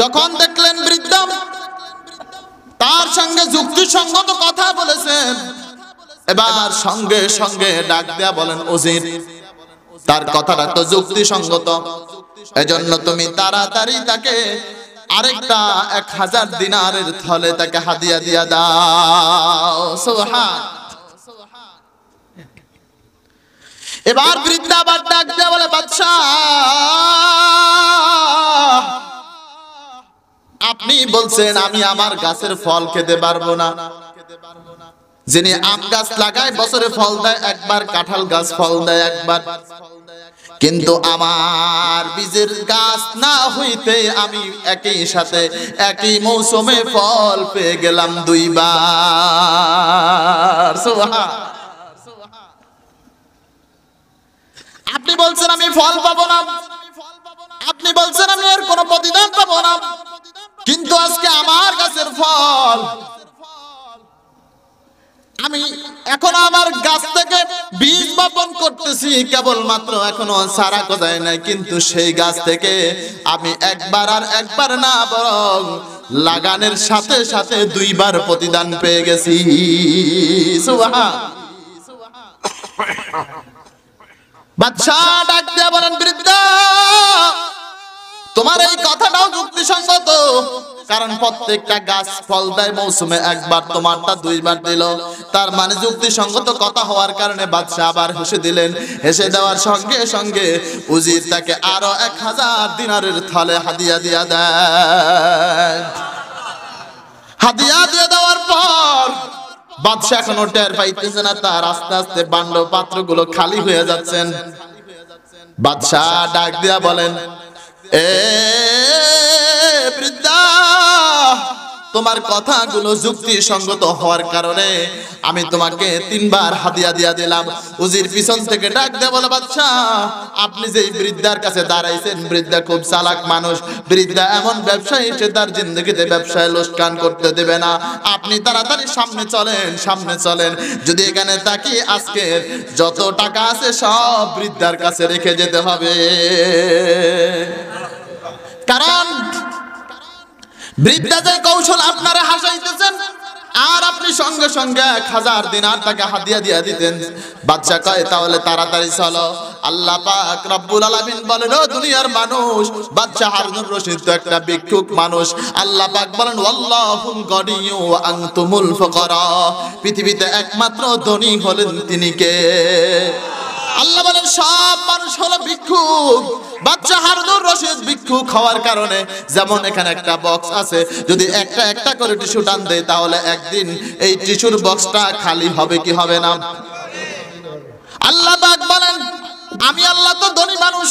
যখন দেখলেন বৃদ্ধা তার সঙ্গে যুক্তিসঙ্গত কথা বলেছেন, এবার সঙ্গে সঙ্গে ডাক দেয়া বলেন, উজির তার কথাটা তো যুক্তিসঙ্গত, এজন্য তুমি তাড়াতাড়ি তাকে আরেকটা 1000 দিনারের থলে তাকে হাদিয়া দিয়া দাও। সুবহান। এবার বৃদ্ধা আবার ডাক দেয়া বলে, বাদশা আপনি বলছেন আমি আমার গাছের ফল খেতে পারবো না। যিনি আম গাছ লাগায় বছরে ফল দেয় একবার, কাঁঠাল গাছ ফল দেয় একবার, কিন্তু আমার বীজের গাছ না হইতে আমি একই সাথে একই মৌসুমে ফল পেয়ে গেলাম 2 বার। সুবহান। আপনি বলছেন আমি ফল পাবো না, আপনি বলছেন আমি এর কোনো প্রতিদান পাবো না, কিন্তু আজকে আমার গাছের ফল আমি এখন আমার গাছ থেকে বীজ বপন করতেছি, কেবলমাত্র এখনো চারা গজায় নাই, কিন্তু সেই গাছ থেকে আমি একবার আর একবার না বরং লাগানের সাথে সাথে 2 বার প্রতিদান পেয়ে গেছি। সুবহান। বাদশা ডাক দিয়ে বলেন, বৃদ্ধা তোমার এই কথাটাও যুক্তিসঙ্গত, কারণ প্রত্যেকটা গাছ ফল দেয় মৌসুমে একবার, তোমারটা 2 বার দিল, তার মানে যুক্তিসঙ্গত কথা হওয়ার কারণে বাদশা আবার হেসে দিলেন। হেসে দেওয়ার সঙ্গে সঙ্গে উজির তাকে আরো 1000 দিনারের থলে হাদিয়া দিয়া দেয়। হাদিয়া দিয়ে দেওয়ার পর বাদশা এখনো টের পাইতেছে না, তার আস্তে আস্তে বান্ড পাত্রগুলো খালি হয়ে যাচ্ছেন। বাদশা ডাক দিয়া বলেন, এ বৃদ্ধা তোমার কথাগুলো যুক্তিসঙ্গত হওয়ার কারণে আমি তোমাকে 3 বার হাদিয়া দিয়া দিলাম। উজির পিছন থেকে ডাক দিয়ে বলে, বাদশা আপনি যে বৃদ্ধার কাছে দাঁড়াইছেন, বৃদ্ধা খুব চালাক মানুষ, বৃদ্ধা এমন ব্যবসায়ী সে তার জিন্দগিতে ব্যবসায় লোকসান করতে দেবে না, আপনি তাড়াতাড়ি সামনে চলেন, সামনে চলেন, যদি এখানে তাকি আজকের যত টাকা আছে সব বৃদ্ধার কাছে রেখে যেতে হবে, কারণ বৃদ্ধা যে কৌশল আপনারা হাসাইতেছেন আর আপনি সঙ্গে সঙ্গে 1000 দিনার টাকা হাদিয়া দিয়া দিতেন। বাদশা কয় তাহলে তাড়াতাড়ি চলো। আল্লাহ পাক রব্বুল আলামিন বলেন, ও দুনিয়ার মানুষ, বাদশা হারুনুর রশিদ তো একটা ভিক্ষুক মানুষ। আল্লাহ পাক বলেন, ওয়াল্লাহুল গনিয়্যু ওয়া আনতুমুল ফুকারা, পৃথিবীতে একমাত্র ধনী হলেন তিনি কে? আল্লাহ বলেন সব মানুষ হলো ভিক্ষুক। বাদশা হারুনুর রশিদ ভিক্ষুক হওয়ার কারণে, যেমন এখানে একটা বক্স আছে, যদি একটা একটা করে টিস্যু টান দেয় তাহলে একদিন এই টিস্যুর বক্সটা খালি হবে কি হবে না? আল্লাহ পাক বলেন আমি আল্লাহ তো ধনী মানুষ,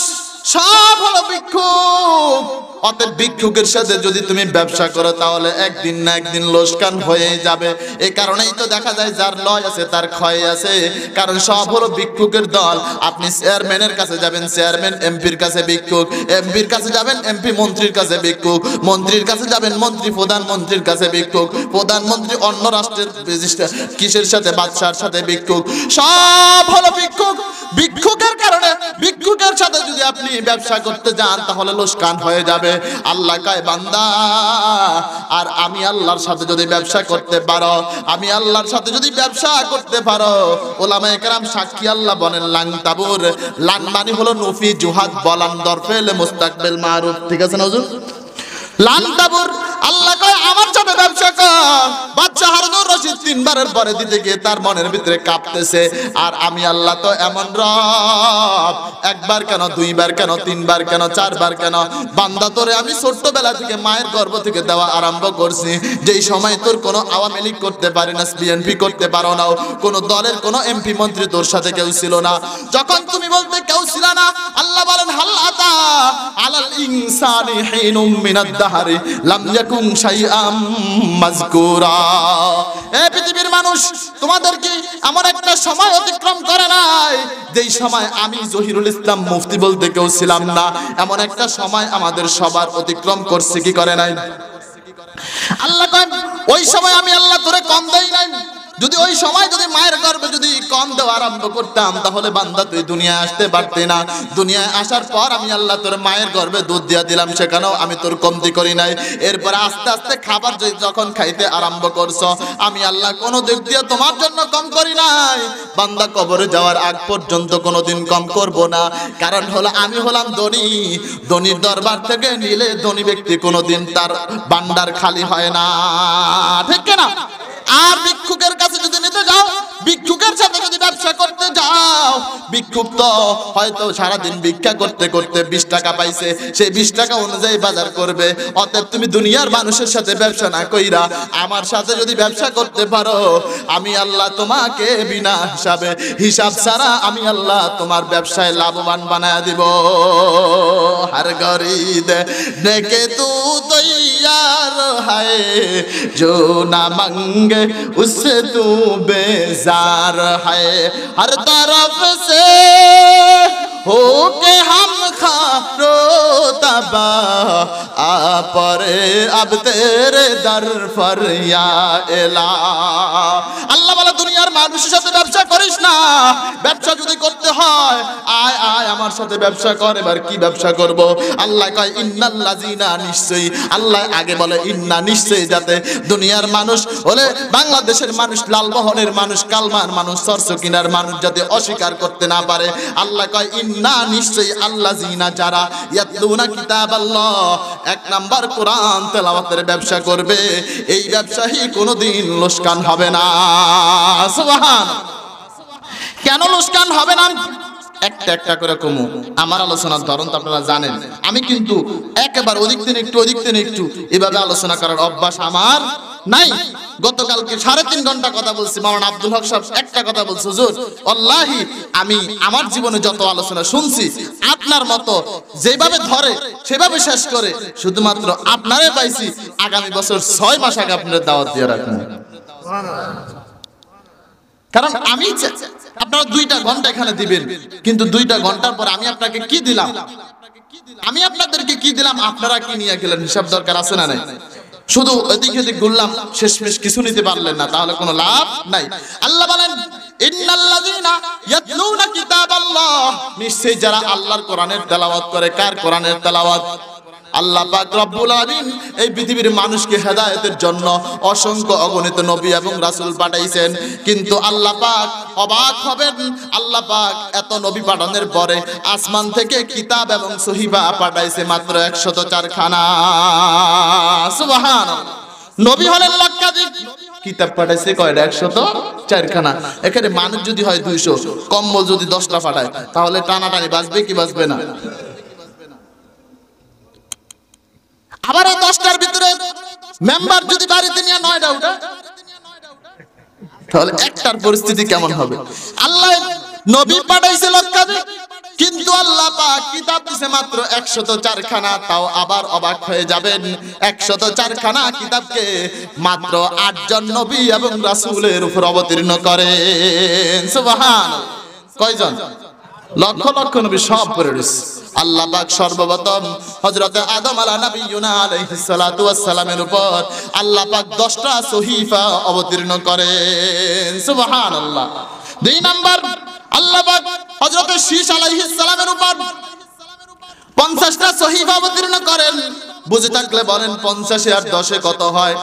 সব হলো ভিক্ষুক। অতএব ভিক্ষুকের সাথে যদি তুমি ব্যবসা করো তাহলে একদিন না একদিন লোকসান হয়ে যাবে। এই কারণেই তো দেখা যায় যার লয় আছে তার ক্ষয় আছে, কারণ সব হলো ভিক্ষুকের দল। আপনি চেয়ারম্যানের কাছে যাবেন, চেয়ারম্যান এমপির কাছে ভিক্ষুক, এমপির কাছে যাবেন এমপি মন্ত্রীর কাছে ভিক্ষুক, মন্ত্রীর কাছে যাবেন মন্ত্রী প্রধানমন্ত্রীর কাছে ভিক্ষুক, প্রধানমন্ত্রী অন্য রাষ্ট্রের কিসের সাথে, বাদশার সাথে ভিক্ষুক, সব হলো ভিক্ষুক। ভিক্ষুকের কারণে ভিক্ষুকের সাথে যদি আপনি ব্যবসা করতে যান তাহলে লোকসান হয়ে যাবে। আল্লাহ কয় বান্দা, আর আমি আল্লাহর সাথে যদি ব্যবসা করতে পারো, আমি আল্লাহর সাথে যদি ব্যবসা করতে পারো, ওলামায়ে কেরাম সাক্ষী, আল্লাহ বলেন লান তাবুর, লান মানে হলো নফি জুহাদ বলান দরফেল মুস্তাকবিল মারুফ, ঠিক আছে না হুজুর? লান তাবুর, আল্লাহ কয় আমার সাথে ব্যবসা কর। বাদশা হারুনুর রশিদ 3 বারের পরে দিতে গিয়ে তার মনের ভিতরে কাঁপতেছে, আর আমি আল্লাহ তো এমন রব, 1 বার কেন, 2 বার কেন, 3 বার কেন, 4 বার কেন, বান্দা তোরে আমি ছোট্টবেলা থেকে মায়ের গর্ভ থেকে দেওয়া আরম্ভ করছি, যেই সময় তোর কোনো আওয়ামী লীগ করতে পারি না, বিএনপি করতে পারো না, কোনো দলের কোনো এমপি মন্ত্রী তোর সাথে কেউ ছিল না, যখন তুমি বলতে কেউ ছিল না, আল্লাহ বলেন হাল আতা আলাল ইনসানি হিনুম মিনাদ দাহরি লাম ইয়াকুন শাইআম মাযকুরা। এই পৃথিবীর মানুষ, তোমাদের কি এমন একটা সময় অতিক্রম করে নাই যেই সময় আমি জহিরুল ইসলাম মুফতি বলতে কেউ ছিলাম না? এমন একটা সময় আমাদের সবার অতিক্রম করছে কি করে নাই? আল্লাহ কয় ওই সময় আমি আল্লাহ তোরে কম দেই নাই, যদি ওই সময় যদি মায়ের গর্ভে যদি কম দেওয়া আরম্ভ করতাম, তাহলে বান্দা তুই দুনিয়ায় আসতে পারতি না। দুনিয়ায় আসার পর আমি আল্লাহ তোর মায়ের গর্ভে দুধ দিয়া দিলাম, সেখানেও আমি তোর কমতি করি নাই। এরপরে আস্তে আস্তে খাবার যখন খাইতে আরম্ভ করছো, আমি আল্লাহ কোনো দিক দিয়ে তোমার জন্য কম করি নাই। বান্দা কবরে যাওয়ার আগ পর্যন্ত কোনোদিন কম করব না। কারণ হলো আমি হলাম ধনী, ধনীর দরবার থেকে নিলে ধনী ব্যক্তি কোনোদিন তার ভান্ডার খালি হয় না, ঠিক না? আর ভিক্ষুকের কাছে যদি নিতে যাও, ভিক্ষুকের সাথে যদি ব্যবসা করতে যাও, ভিক্ষুক তো হয়তো সারাদিন ভিক্ষা করতে করতে 20 টাকা পাইছে, সেই 20 টাকা অনুযায়ী বাজার করবে। অতএব তুমি দুনিয়ার মানুষের সাথে ব্যবসা না কইরা আমার সাথে যদি ব্যবসা করতে পারো, আমি আল্লাহ তোমাকে বিনা হিসাবে, হিসাব ছাড়া আমি আল্লাহ তোমার ব্যবসায় লাভবান বানায় দিব। हर गरीब देखे तू तैयार है, जो ना मांगे उससे तू बेजार है। हर तरफ से हो के हम खारो तबा आ परे अब तेरे दर पर या इला। আল্লাহ বলে দুনিয়ার মানুষের সাথে ব্যবসা করিস না। ব্যবসা যদি করতে হয় আয় আয় আমার সাথে ব্যবসা কর। এবার কি ব্যবসা করব? আল্লাহ কয় ইন্নাল্লাযিনা, নিশ্চয়ই। আল্লাহ আগে বলে ইন্না, নিশ্চয়ই, যাতে দুনিয়ার মানুষ হলে বাংলাদেশের মানুষ, লালমোহনের মানুষ, কালমার মানুষ, সরসকিনার মানুষ যাতে অস্বীকার করতে না পারে। আল্লাহ কয় ইন্না, নিশ্চয়ই, আল্লাযিনা, যারা ইয়াতলুনা কিতাবাল্লাহ, 1 নাম্বার কোরআন তেলাওয়াতের ব্যবসা করবে, এই ব্যবসায়ী কোনোদিন লোকসান হবে না। সুবহান। কেন লোকসান হবে না? একটা একটা করে কমু। আমার আলোচনার ধরন তো আপনারা জানেন, আমি কিন্তু একেবারে ওদিক থেকে একটু ওদিক থেকে একটু এভাবে আলোচনা করার অভ্যাস আমার নাই। গতকালকে 3.5 ঘন্টা কথা বলছি। মাওলানা আব্দুল হক সাহেব একটা কথা বলছে, হুজুর ওয়াল্লাহি আমি আমার জীবনে যত আলোচনা শুনছি আপনার মতো যেভাবে ধরে সেভাবে শেষ করে শুধুমাত্র আপনারে পাইছি। আগামী বছর 6 মাস আগে আপনাদের দাওয়াত দিয়ে রাখুন। কারণ আমি আপনারা 2টা ঘন্টা এখানে দিবেন, কিন্তু 2টা ঘন্টার পর আমি আপনাকে কি দিলাম, আমি আপনাদেরকে কি দিলাম, আপনারা কি নিয়ে গেলেন, হিসাব দরকার আছে না নাই? শুধু এদিক এদিক ঘুরলাম, শেষমেশ কিছু নিতে পারলেন না, তাহলে কোনো লাভ নাই। আল্লাহ বলেন ইন্নাল্লাযিনা ইয়াতলুনা কিতাবাল্লাহ, নিশ্চয়ই যারা আল্লাহর কোরআনের তেলাওয়াত করে। কার কোরআনের তেলাওয়াত? আল্লাহ পাক রব্বুল আলামিন এই পৃথিবীর মানুষকে হেদায়েতের জন্য অসংখ্য অগণিত নবী এবং রাসূল পাঠাইছেন, কিন্তু আল্লাহ পাক অবাক হবেন, আল্লাহ পাক এত নবী পাঠানোর পরে আসমান থেকে কিতাব এবং সহিফা পাঠাইছে মাত্র 104 খানা। সুবহানাল্লাহ। নবী হলেন লক্ষাধিক, কিতাব পাঠাইছে কয়টা? 104 খানা। এখানে মানুষ যদি হয় 200, কম্বল যদি 10টা পাঠায়, তাহলে টানাটানি বাঁচবে কি বাঁচবে না? আবার এই 10টার ভিতরে মেম্বার যদি বাড়িতে নিয়ে 9টা উঠা, তাহলে একটার পরিস্থিতি কেমন হবে? আল্লাহ নবী পাঠাইছে লক্ষাধিক, কিন্তু আল্লাহ পাক কিতাব দিয়েছে মাত্র 104 খানা। তাও আবার অবাক হয়ে যাবেন, 104 খানা কিতাবকে মাত্র 8 জন নবী এবং রাসূলের উপর অবতীর্ণ করেন। সুবহানাল্লাহ। কয়জন? লক্ষ লক্ষ নবী সব পড়ে রয়েছে। আল্লাহ পাক সর্বপ্রথম হযরত আদম আলাইহিস সালাতু ওয়াস সালামের উপর আল্লাহ পাক 10টা সহিফা অবতীর্ণ করেন। সুবহানাল্লাহ। 2 নাম্বার আল্লাহ পাক হযরত শীশ আলাইহিস সালামের উপর 50টা সহিফা অবতীর্ণ করেন। বুঝে থাকলে বলেন 50 আর 10 কত হয়?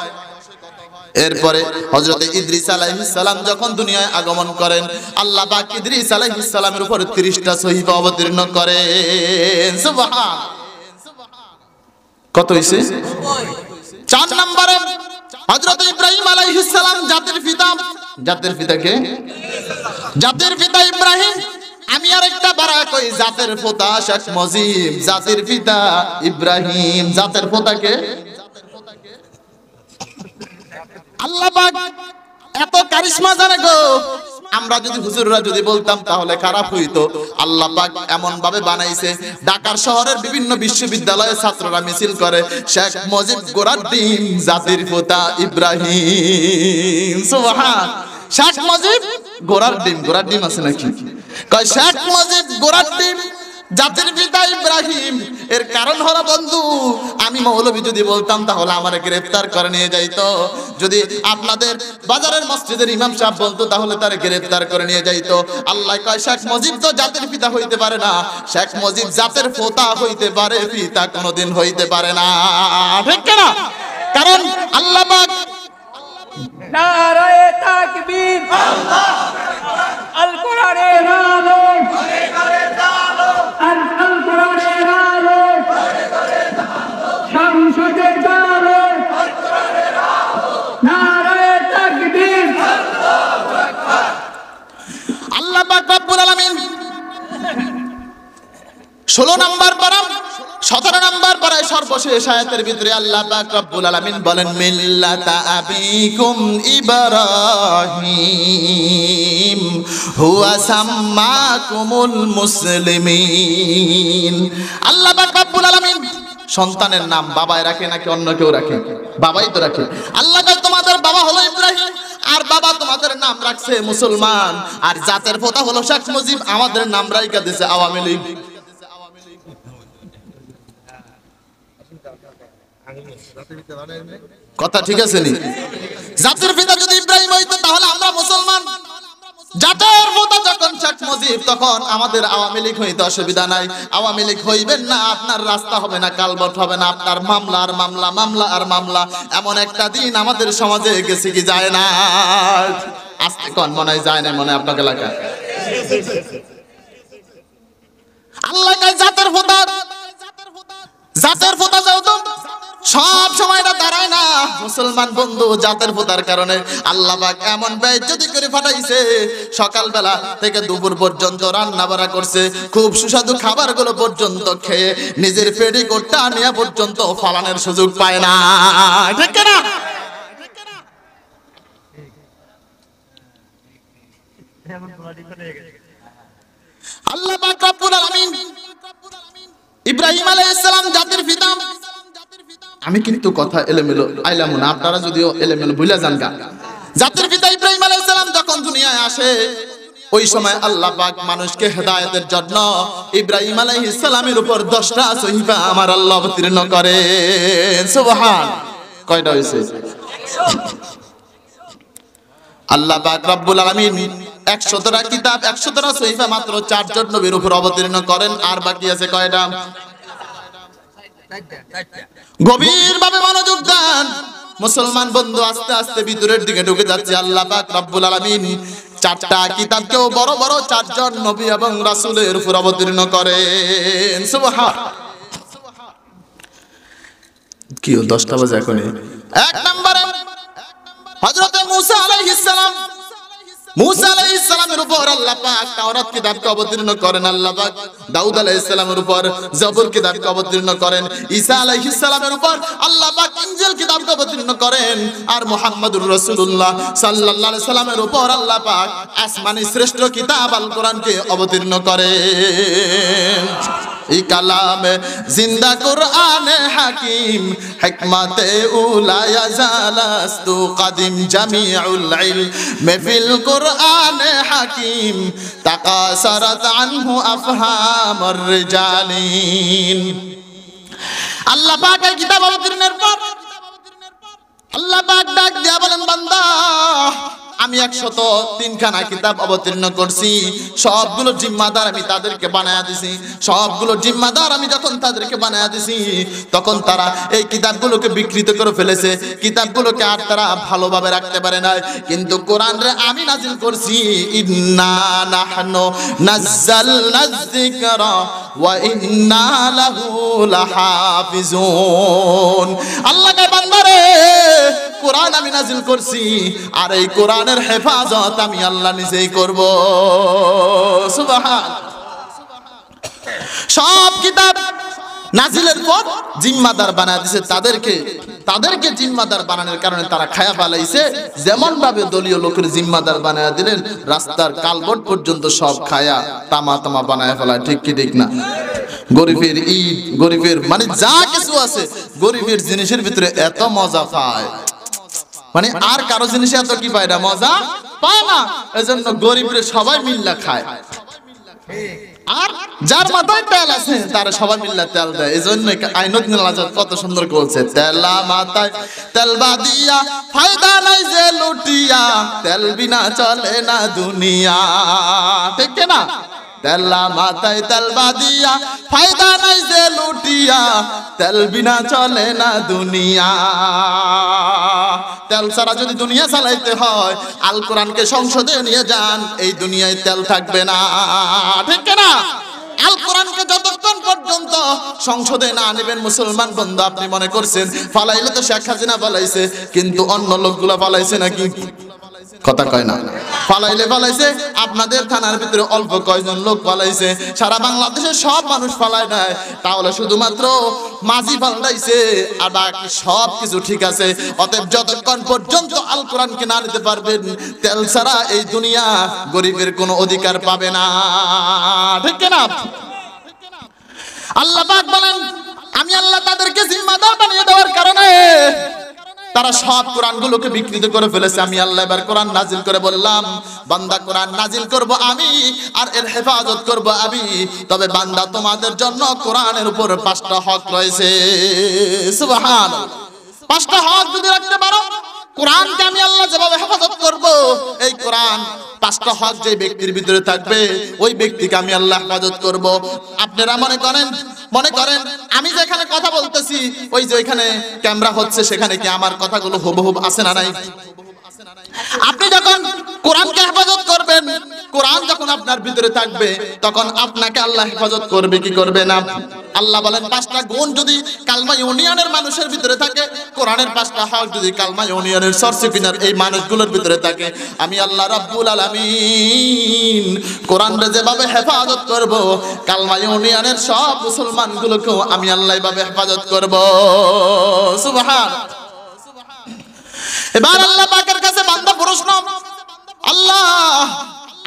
এরপরে হযরত ইদ্রিস আলাইহিস সালাম যখন দুনিয়ায় আগমন করেন, আল্লাহ পাক ইদ্রিস আলাইহিস সালামের উপর 30টা সহিফা অবতীর্ণ করেন। সুবহান। কত হইছে? 4 নম্বরে হযরত ইব্রাহিম আলাইহিস সালাম, জাতির পিতা। জাতির পিতা কে? জাতির পিতা ইব্রাহিম। আমি আরেকটা বাড়া কই, জাতির পিতা শেখ মুজিব, জাতির পিতা ইব্রাহিম, জাতির পিতা কে? আল্লাহ পাক এত কারিশমা জানে গো। আমরা যদি হুজুররা যদি বলতাম তাহলে খারাপ হইতো। আল্লাহ পাক এমন ভাবে বানাইছে, ঢাকার শহরের বিভিন্ন বিশ্ববিদ্যালয়ে ছাত্ররা মিছিল করে, শেখ মুজিব গোড়ার ডিম, জাতির পিতা ইব্রাহিম। সুবহান। শেখ মুজিব গোড়ার ডিম, গোড়ার ডিম আছে নাকি? কয় শেখ মুজিব গোড়ার ডিম, জাতির পিতা ইব্রাহিম। এর কারণ হলো বন্ধু, আমি মৌলবী যদি বলতাম তাহলে আমারে গ্রেফতার করে নিয়ে যাইতো। যদি আপনাদের বাজারের মসজিদের ইমাম সাহেব বলতো তাহলে তারে গ্রেফতার করে নিয়ে যাইতো। আল্লাহ কয় শেখ মুজিব তো জাতির পিতা হইতে পারে না, শেখ মুজিব জাতের পোতা হইতে পারে, পিতা কোনোদিন হইতে পারে না। ঠিক কিনা? কারণ আল্লাহ পাক নারায়ে তাকবীর, আল্লাহ আল কোরআনের আলো, আল কোরআনের আলো, সংসদের আলো, নারায়ে তাকবীর, আল্লাহ পাক রব্বুল আলামিন 16 নম্বর পারা 17 নম্বর পারায় সর্বশেষ আয়াতের ভিতরে আল্লাহ পাক রব্বুল আলামিন বলেন মিল্লাতা আবিকুম ইব্রাহিম হুয়া সাম্মাকুমুল মুসলিমিন। আল্লাহ পাক রব্বুল আলামিন সন্তানের নাম বাবাই রাখে নাকি অন্য কেউ রাখে? বাবাই তো রাখে। আল্লাহ কয় তোমাদের বাবা হলো ইব্রাহিম আর বাবা তোমাদের নাম রাখছে মুসলমান, আর জাতের পোতা হলো শেখ মুজিব, আমাদের নাম রাইখা দিয়েছে আওয়ামী লীগ। কথা ঠিক আছে নি? জাতির পিতা যদি ইব্রাহিম হইতো তাহলে আমরা মুসলমান, জাতের পোতা যখন শেখ মুজিব তখন আমাদের আওয়ামী লীগ হইতে অসুবিধা নাই। আওয়ামী লীগ হইবেন না, আপনার রাস্তা হবে না, কালবট হবে না, আপনার মামলা আর মামলা, মামলা আর মামলা। এমন একটা দিন আমাদের সমাজে গেছে কি যায় না? আজকে কোন মনে হয় যায় না, মনে হয় আপনার এলাকায়। আল্লাহ কয় জাতের পোতা, জাতের পোতা যাও তো সব সময়টা দাঁড়ায় না মুসলমান বন্ধু। জাতের পোতার কারণে আল্লাহ পাক এমন বেইজ্জতি করে ফাটাইছে, সকালবেলা থেকে দুপুর পর্যন্ত রান্না বাড়া করছে, খুব সুস্বাদু খাবারগুলো পর্যন্ত খেয়ে নিজের পেটে কোটটা নিয়ে পর্যন্ত ফালানোর সুযোগ পায় না। ঠিক না? আল্লাহ পাক রব্বুল আলামিন ইব্রাহিম আলাইহিস সালাম জাতির পিতা। আমি কিন্তু কথা এলোমেলো আইলাম না, আপনারা যদিও এলোমেলো ভুলে যান গা। জাতির পিতা ইব্রাহিম আলাইহিস সালাম যখন দুনিয়ায় আসে ওই সময় আল্লাহ পাক মানুষকে হেদায়েতের জন্য ইব্রাহিম আলাইহিস সালামের উপর 10টা সহিফা আমার আল্লাহ অবতীর্ণ করেন। সুবহান। কয়টা হইছে? আল্লাহ পাক রব্বুল আলামিন 117টা কিতাব 117টা সহিফা মাত্র 4 জন নবীর উপর অবতীর্ণ করেন, আর বাকি আছে কয়টা? গভীরভাবে মনোযোগ দেন মুসলমান বন্ধু। আস্তে আস্তে ভিতরের দিকে ঢুকে যাচ্ছে। আল্লাহ পাক রব্বুল আলামিন 4টা কিতাবকেও বড় বড় 4 জন নবী এবং রাসূলের উপর অবতীর্ণ করেন। সুবহান। কি 10টা বাজে এখনই? 1 নম্বরে হযরত মুসা আলাইহিস সালাম, মুসা আলাইহিস সালামের উপর আল্লাহ পাক তাওরাত কিতাবকে অবতীর্ণ করেন। আল্লাহ পাক দাউদ আলাইহিস সালামের উপর জবুর কিতাবকে অবতীর্ণ করেন। ঈসা আলাইহিস সালামের উপর আল্লাহ পাক ইনজিল কিতাবকে অবতীর্ণ করেন। আর মুহাম্মদুর রাসূলুল্লাহ সাল্লাল্লাহু আলাইহি সাল্লামের উপর আল্লাহ পাক আসমানি শ্রেষ্ঠ কিতাব আল কোরআনকে অবতীর্ণ করেন। এই কালামে জিন্দা কুরআনে হাকিম হিকমতে উলা ইয়াজালাস্তু কাদিম জামিউল ইলম ফিল কুরআনে হাকিম তাকাসারাত আনহু আফহামুর রিজালিন। আল্লাহ পাক এই কিতাব অবতীর্ণের পর আল্লাহ পাক ডাক দিয়া বলেন, বান্দা আমি 103 খানা কিতাব অবতীর্ণ করছি, সবগুলো জিম্মাদার আমি তাদেরকে বানায়া দিছি। সবগুলো জিম্মাদার আমি যখন তাদেরকে বানায়া দিছি তখন তারা এই কিতাবগুলোকে বিকৃত করে ফেলেছে, কিতাবগুলোকে আর তারা ভালোভাবে রাখতে পারে না। কিন্তু কোরআনে আমি নাজিল করছি, ইন্না নাহনু নাযালনায যিকরা ওয়া ইন্না লাহু লাহাফিজুন। আল্লাহ কে বান্দারে কোরআন আমি নাজিল করছি, আর এই কোরআনের হেফাজত আমি আল্লাহ নিজেই করব। সুবহান। সব কিতাব নাজিলের পর জিম্মাদার বানায় দিয়েছে তাদেরকে জিম্মাদার বানানোর কারণে তারা খায়া পালাইছে। যেমন ভাবে দলীয় লোকের জিম্মাদার বানায় দিলেন, রাস্তার কালবট পর্যন্ত সব খায়া তামা বানায় ফেলায়। ঠিক কি ঠিক না? গরিবের ঈদ, গরিবের মানে যা কিছু আছে গরিবের জিনিসের ভিতরে এত মজা পায়, মানে আর কারো জিনিসে এত কি পায় না, মজা পায় না। এজন্য গরিবরে সবাই মিল্লা খায়। আর যার মাথায় তেল আছে তার সবাই মিল্লা তেল দেয়। এই জন্য আইনত নিলাজত কত সুন্দর বলছে, তেলা মাথায় তেল বাদিয়া ফায়দা নাই যে লুটিয়া, তেল বিনা চলে না দুনিয়া। ঠিক না? তেলা মাথায় তেল বাদিয়া ফায়দা নাই যে লুটিয়া, তেল বিনা চলে না দুনিয়া। তেল ছাড়া যদি দুনিয়া চালাইতে হয় আল কোরআনকে সংসদে নিয়ে যান, এই দুনিয়ায় তেল থাকবে না। ঠিক না? আল কোরআনকে যতক্ষণ পর্যন্ত সংসদে না আনবেন মুসলমান বন্ধু, আপনি মনে করছেন ফালাইলে তো শেখ হাসিনা ফালাইছে, কিন্তু অন্য লোকগুলো ফালাইছে নাকি? কথা কয় না। ফালাইছে আপনাদের থানার ভিতরে অল্প কয়জন লোক ফালাইছে, সারা বাংলাদেশের সব মানুষ ফালায় নাই। তাহলে শুধুমাত্র মাঝি ফালাইছে আর বাকি সব কিছু ঠিক আছে। অতএব যতক্ষণ পর্যন্ত আল কোরআনকে না নিতে পারবেন, তেল ছাড়া এই দুনিয়া গরিবের কোনো অধিকার পাবে না। ঠিক না? আল্লাহ পাক বলেন, আমি আল্লাহ তাদেরকে জিম্মাদার বানিয়ে দেওয়ার কারণে তারা সব কোরআনগুলোকে বিকৃত করে ফেলেছে। আমি আল্লাহ এবার কোরআন নাজিল করে বললাম, বান্দা কোরআন নাজিল করব আমি আর এর হেফাজত করব আমি। তবে বান্দা তোমাদের জন্য কোরআনের উপর 5টা হক রয়েছে। সুবহানাল্লাহ। 5টা হক যদি রাখতে পারো, কোরআনকে আমি আল্লাহ যেভাবে হেফাজত করব, এই কোরআন 5টা হক যে ব্যক্তির ভিতরে থাকবে ওই ব্যক্তিকে আমি আল্লাহ হেফাজত করব। আপনারা মনে করেন আমি যেখানে কথা বলতেছি, ওই যে ওইখানে ক্যামেরা হচ্ছে, সেখানে কি আমার কথাগুলো হুবহুব আছে না নাই? আপনি যখন কোরআনকে হেফাজত করবেন, কোরআন যখন আপনার ভিতরে থাকবে, তখন আপনাকে আল্লাহ হেফাজত করবে কি করবে না? আল্লাহ বলেন 5টা গুণ যদি কালমা ইউনিয়নের মানুষের ভিতরে থাকে, কোরআনের 5টা হক যদি কালমা ইউনিয়নের সরসিপিনার এই মানুষগুলোর ভিতরে থাকে, আমি আল্লাহ রাব্বুল আলামিন কোরআনকে যেভাবে হেফাজত করব, কালমা ইউনিয়নের সব মুসলমানগুলোকেও আমি আল্লাহ এভাবে হেফাজত করব। সুবহানাল্লাহ। এবার আল্লাহ পাকের কাছে বান্দা প্রশ্ন, আল্লাহ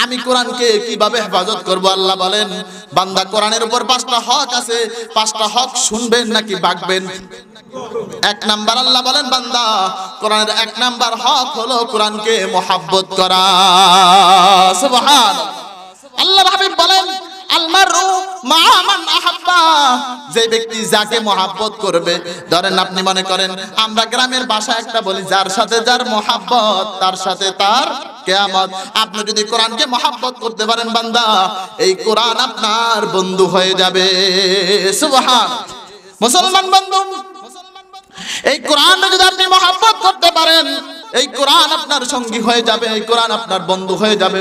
আমি কোরআনকে কিভাবে হেফাজত করব? আল্লাহ বলেন, বান্দা কোরআনের উপর 5টা হক আছে, 5টা হক শুনবেন নাকি বাগবেন? 1 নাম্বার আল্লাহ বলেন, বান্দা কোরআনের 1 নাম্বার হক হলো কোরআনকে মহব্বত করা। সুবহানাল্লাহ। আল্লাহর হাবিব বলেন, আলমারু মা মান আহাব্বা, যে ব্যক্তি যাকে মহব্বত করবে। ধরেন আপনি মনে করেন আমরা গ্রামের ভাষায় একটা বলি, যার সাথে যার মহব্বত তার সাথে তার কিয়ামত। আপনি যদি কোরআনকে মহব্বত করতে পারেন বান্দা, এই কোরআন আপনার বন্ধু হয়ে যাবে। সুবহানাল্লাহ। মুসলমান বন্ধু, এই কোরআন যদি আপনি মহব্বত করতে পারেন, এই কোরআন আপনার সঙ্গী হয়ে যাবে, এই কোরআন আপনার বন্ধু হয়ে যাবে।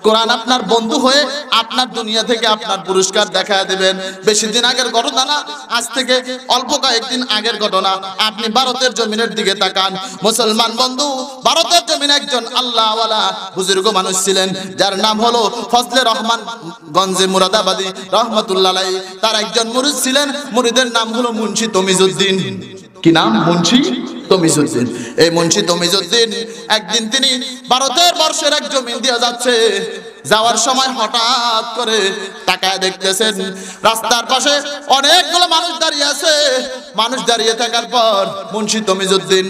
কোরআন আপনার বন্ধু হয়ে আপনার দুনিয়া থেকে আপনার পুরস্কার দেখায় দিবেন। বেশি দিন আগের ঘটনা না, আজ থেকে অল্প কয়েকদিন আগের ঘটনা। আপনি ভারতের জমিনের দিকে তাকান মুসলমান বন্ধু। ভারতের জমিনে একজন আল্লাহওয়ালা বুজুর্গ মানুষ ছিলেন, যার নাম হলো ফজলে রহমান গঞ্জে মুরাদাবাদী রহমতুল্লাহ আলাইহি। তার একজন মুরিদ ছিলেন, মুরিদের নাম হলো মুন্সি তমিজউদ্দিন। কি নাম? মুন্সি তমিজউদ্দিন। এই মুন্সি তমিজউদ্দিন একদিন তিনি ভারতের বর্ষের এক জমিন দিয়ে যাচ্ছে, যাওয়ার সময় হঠাৎ করে তাকায় দেখতেছেন রাস্তার পাশে অনেকগুলো মানুষ দাঁড়িয়ে আছে। মানুষ দাঁড়িয়ে থাকার পর মুন্সি তমিজউদ্দিন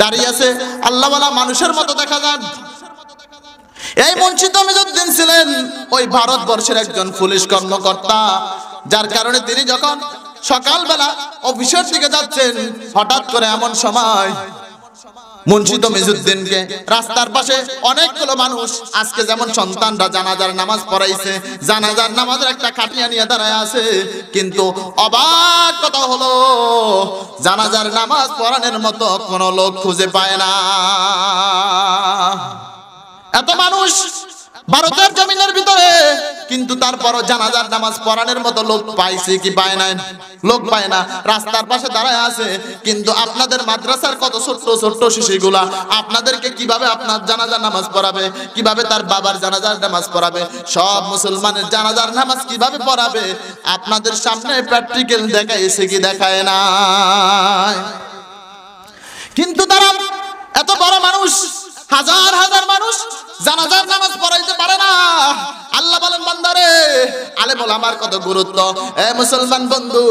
দাঁড়িয়ে আছে, আল্লাহওয়ালা মানুষের মতো দেখা যান। এই মুন্সি তমিজউদ্দিন ছিলেন ওই ভারতবর্ষের একজন পুলিশ কর্মকর্তা, যার কারণে তিনি যখন সকালবেলা অফিসের দিকে যাচ্ছেন, হঠাৎ করে এমন সময় মুন্সি তমিজউদ্দিনকে রাস্তার পাশে অনেকগুলো মানুষ, আজকে যেমন সন্তানরা জানাজার নামাজ পড়াইছে, জানাজার নামাজের একটা খাটিয়া নিয়ে দাঁড়ায় আছে, কিন্তু অবাক কথা হলো জানাজার নামাজ পড়ানোর মতো কোনো লোক খুঁজে পায় না। এত মানুষ ভারতের জমিনের ভিতরে, কিন্তু তারপরও জানাজার নামাজ পড়ানোর মতো লোক পাইছে কি পায় না? লোক পায় না। রাস্তার পাশে দাঁড়ায় আছে, কিন্তু আপনাদের মাদ্রাসার কত ছোট্ট ছোট্ট শিশুগুলা আপনাদেরকে কিভাবে আপনার জানাজার নামাজ পড়াবে, কিভাবে তার বাবার জানাজার নামাজ পড়াবে, সব মুসলমানের জানাজার নামাজ কিভাবে পড়াবে, আপনাদের সামনে প্র্যাকটিক্যাল দেখাইছে কি দেখায় না? কিন্তু তারা এত বড় মানুষ, হাজার হাজার মানুষ জানাজার নামাজ পড়াইতে পারে না। আল্লাহ বলেন, বান্দারে আলেম ওলামার কত গুরুত্ব। এ মুসলমান বন্ধু,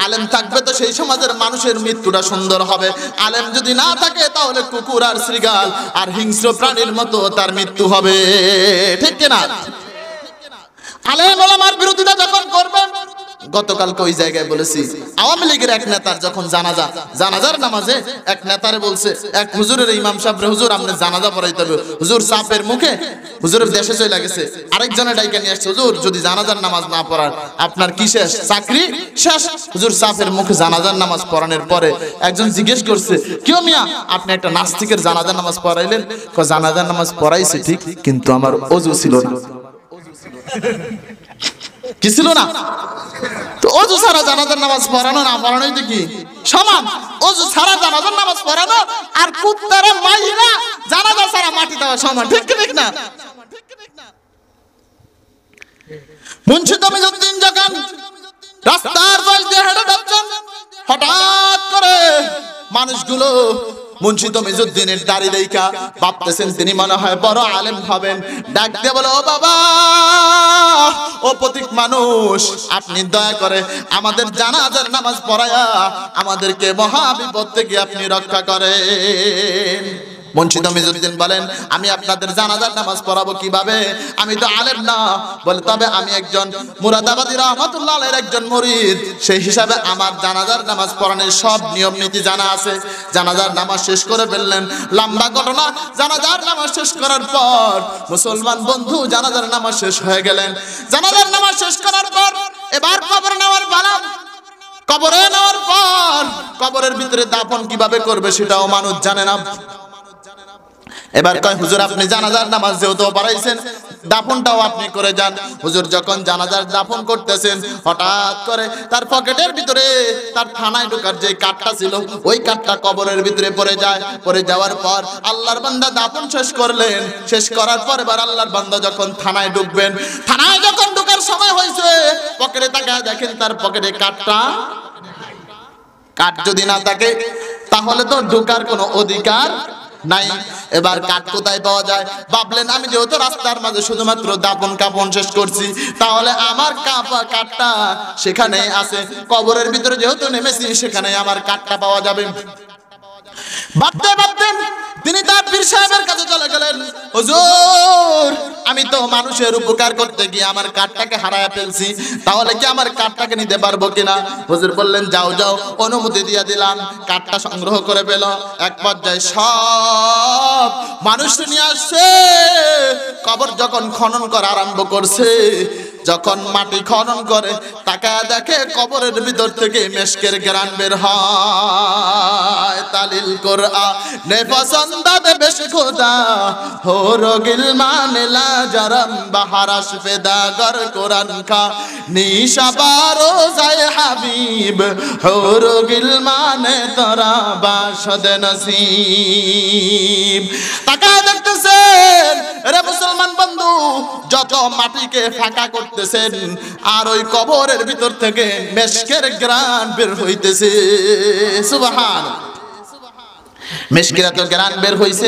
আলেম থাকবে তো সেই সমাজের মানুষের মৃত্যুটা সুন্দর হবে। আলেম যদি না থাকে তাহলে কুকুর আর শ্রীগাল আর হিংস্র প্রাণীর মতো তার মৃত্যু হবে। ঠিক কিনা? আলেম ওলামার বিরোধিতা যখন করবেন, গতকালকে ওই জায়গায় বলেছি, আওয়ামী লীগের এক নেতার যখন জানাজার নামাজে এক নেতারে বলছে, এক হুজুরের ইমাম সাহেব, হুজুর আপনি জানাজা পড়াইতে হবে। হুজুর চাপের মুখে হুজুরের দেশে চলে গেছে, আরেকজনের ডাইকা নিয়ে আসছে, হুজুর যদি জানাজার নামাজ না পড়ার আপনার কি শেষ, চাকরি শেষ। হুজুর চাপের মুখে জানাজার নামাজ পড়ানোর পরে একজন জিজ্ঞেস করছে, কেউ মিয়া আপনি একটা নাস্তিকের জানাজার নামাজ পড়াইলেন? জানাজার নামাজ পড়াইছে ঠিক, কিন্তু আমার ওযু ছিল না। কি ছিল না? তো ওযু ছাড়া জানাজার নামাজ পড়ানো না পড়ানোই তো কি সমান? ওযু ছাড়া জানাজার নামাজ পড়ানো আর কুত্তারে মাইরা জানাজা ছাড়া মাটি দেওয়া সমান, ঠিক ঠিক না? মুন্সি তমিজউদ্দিন যখন রাস্তার পাশ দিয়ে হেঁটে যাচ্ছেন, হঠাৎ করে মানুষগুলো মুন্সি তমিজউদ্দিনের দাড়ি দেইখা ভাবতেছেন তিনি মনে হয় বড় আলেম হবেন। ডাক দিয়ে বলে, ও বাবা, ও প্রতীক মানুষ, আপনি দয়া করে আমাদের জানাজার নামাজ পড়ায়া আমাদেরকে মহা বিপদ থেকে আপনি রক্ষা করেন। মুন্সি তমিজউদ্দিন বলেন, আমি আপনাদের জানাজার নামাজ পড়াবো কিভাবে? আমি তো আলেম না। বলে, তবে আমি একজন মুরাদাবাদী রহমাতুল্লাহ আলাইহির একজন মুরিদ, সেই হিসাবে আমার জানাজার নামাজ পড়ানোর সব নিয়ম নীতি জানা আছে। জানাজার নামাজ শেষ করে ফেললেন। লম্বা ঘটনা, জানাজার নামাজ শেষ করার পর মুসলমান বন্ধু জানাজার নামাজ শেষ হয়ে গেলেন। জানাজার নামাজ শেষ করার পর এবার কবর নেওয়ার পালা। কবরে নেওয়ার পর কবরের ভিতরে দাফন কিভাবে করবে সেটাও মানুষ জানে না। এবার কয়, হুজুর আপনি জানাজার নামাজ যেহেতু পড়াইছেন, দাফনটাও আপনি করে যান। হুজুর যখন জানাজার দাফন করতেছেন, হঠাৎ করে তার পকেটের ভিতরে তার থানায় ঢোকার যে কাঠটা ছিল, ওই কাঠটা কবরের ভিতরে পড়ে যায়। পড়ে যাওয়ার পর আল্লাহর বান্দা দাফন শেষ করলেন। শেষ করার পর এবার আল্লাহর বান্দা যখন থানায় ঢুকবেন, থানায় যখন ঢোকার সময় হয়েছে, পকেটে তাকায় দেখেন তার পকেটে কাঠটা। কাঠ যদি না থাকে তাহলে তো ঢোকার কোনো অধিকার নাই। এবার কাঠ কোথায় পাওয়া যায়? ভাবলেন, আমি যেহেতু রাস্তার মাঝে শুধুমাত্র দাফন কাফন শেষ করছি, তাহলে আমার কাঠটা সেখানে আছে। কবরের ভিতরে যেহেতু নেমেছি, সেখানে আমার কাঠটা পাওয়া যাবে। ভাবতে ভাবতে তিনি তার পীর সাহেবের কাছে চলে গেলেন। হুজুর, আমি তো মানুষের উপকার করতে গিয়ে আমার কাঠটাকে হারায় ফেলছি, তাহলে কি আমার কাঠটাকে নিতে পারবো কিনা? হুজুর বললেন, যাও যাও, অনুমতি দিয়ে দিলাম। কাঠটা সংগ্রহ করে পেল। এক পর্যায়ে সব মানুষ নিয়ে আসছে। কবর যখন খনন করা আরম্ভ করছে, যখন মাটি খনন করে, তাকায় দেখে কবরের ভিতর থেকে মেশকের ঘ্রাণ বের হয়। তালিল কোরআন নে পছন্দাদ বেশ খোদা হো রগিল মানেলা জারাম বাহারাস ফেদা গর কোরআন খা নিশাবারো যায় হাবিব হো রগিল মানে তোরা বাসদ নসিব। তাকায় দেখতেছেন রে মুসলমান বন্ধু, যত মাটিকে ফাঁকা করতেছেন, আর ওই কবরের ভিতর থেকে মেশকের ঘ্রাণ বের হইতেছে। সুবহানাল্লাহ। মেশকের এত ঘ্রাণ বের হইছে,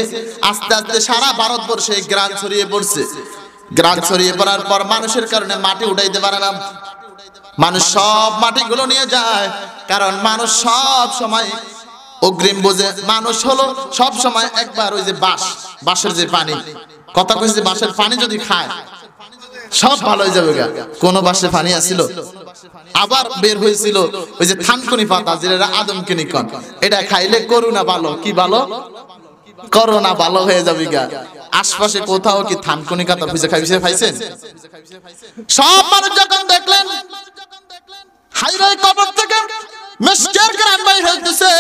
আস্তে আস্তে সারা ভারতবর্ষে ঘ্রাণ ছড়িয়ে পড়ছে। ঘ্রাণ ছড়িয়ে পড়ার পর মানুষের কারণে মাটি উঠাইতে পারে না। মানুষ সব মাটিগুলো নিয়ে যায়, কারণ মানুষ সব সময় অগ্রিম বোঝে। মানুষ হলো সব সময় একবার ওই যে বাঁশের যে পানি, কথা কইছে, বাঁশের পানি যদি খায় সব ভালো হয়ে যাবে। কোন বাঁশে পানি আসছিল, আবার বের হয়েছিল ওই যে থানকুনি পাতা, যেটা আদমকিনি কন, এটা খাইলে করোনা ভালো। কি ভালো? করোনা ভালো হয়ে যাবে গা। আশপাশে কোথাও কি থানকুনি পাতা খুঁজে খাইছেন? সব মানুষ যখন দেখলেন হাইরাই কবর থেকে মেশকের ঘ্রাণ বাইর হইতেছে,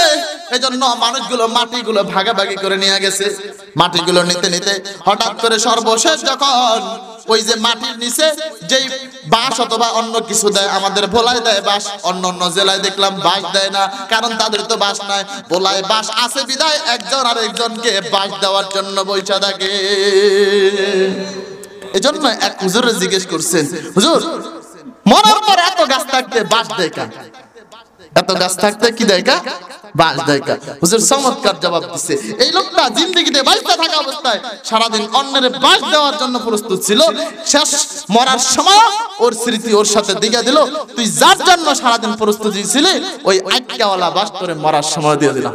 এজন্য মানুষগুলো মাটিগুলো ভাগাভাগি করে নিয়ে গেছে। মাটিগুলো নিতে নিতে হঠাৎ করে সর্বশেষ যখন ওই যে মাটির নিচে যেই বাঁশ অথবা অন্য কিছু দেয়, আমাদের ভোলায় দেয় বাঁশ, অন্য অন্য জেলায় দেখলাম বাঁশ দেয় না, কারণ তাদের তো বাঁশ নাই। ভোলায় বাঁশ আছে বিধায় একজন আর একজনকে বাঁশ দেওয়ার জন্য বৈশা থাকে। এজন্য এক হুজুরে জিজ্ঞেস করছেন, হুজুর মরার পর এত গাছ থাকতে বাঁশ দেয় কা? এত গাছ থাকতে কি দেয় কা? বাঁশ দেয় কা? হুজুর চমৎকার জবাব দিচ্ছে। এই লোকটা জিন্দেগিতে বাঁচতে থাকা অবস্থায় সারাদিন অন্যের বাঁশ দেওয়ার জন্য প্রস্তুত ছিল। শেষ মরার সময় ওর স্মৃতি ওর সাথে দিকে দিল, তুই যার জন্য সারাদিন প্রস্তুতি ছিলি, ওই আটকাওয়ালা বাঁশ তোরে মরার সময় দিয়ে দিলাম।